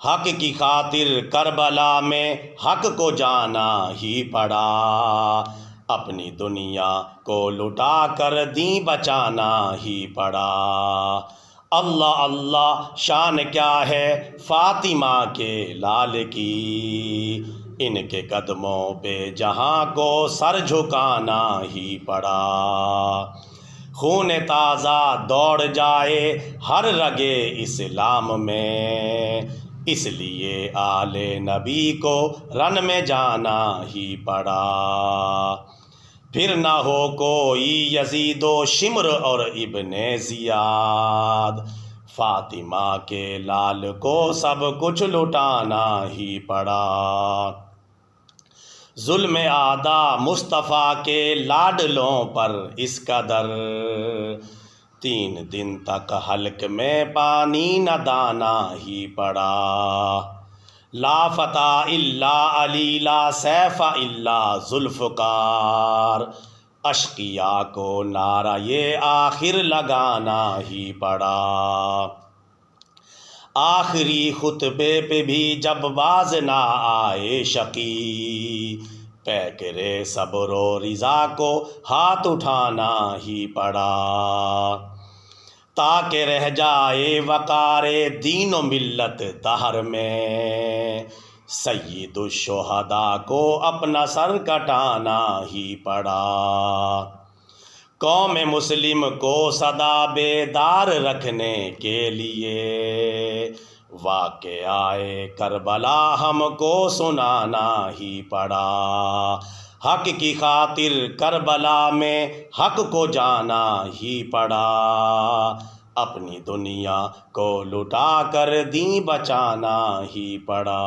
حق کی خاطر کربلا میں حق کو جانا ہی پڑا، اپنی دنیا کو لٹا کر دین بچانا ہی پڑا۔ اللہ اللہ شان کیا ہے فاطمہ کے لال کی، ان کے قدموں پہ جہاں کو سر جھکانا ہی پڑا۔ خون تازہ دوڑ جائے ہر رگے اسلام میں، اس لیے آل نبی کو رن میں جانا ہی پڑا۔ پھر نہ ہو کوئی یزید و شمر اور ابن زیاد، فاطمہ کے لال کو سب کچھ لٹانا ہی پڑا۔ ظلم آدھا مصطفیٰ کے لاڈلوں پر اس قدر، 3 دن تک حلق میں پانی نہ دانا ہی پڑا۔ لا فتح الا علی، لا سیف الا ذوالفقار، اشقیاء کو نعرہ یہ آخر لگانا ہی پڑا۔ آخری خطبے پہ بھی جب باز نہ آئے شقی، پیکرے صبر و رضا کو ہاتھ اٹھانا ہی پڑا۔ تاکہ رہ جائے وقار دین و ملت دہر میں، سید الشہداء کو اپنا سر کٹانا ہی پڑا۔ قوم مسلم کو سدا بیدار رکھنے کے لیے، واقعہ کربلا ہم کو سنانا ہی پڑا۔ حق کی خاطر کربلا میں حق کو جانا ہی پڑا، اپنی دنیا کو لٹا کر دین بچانا ہی پڑا۔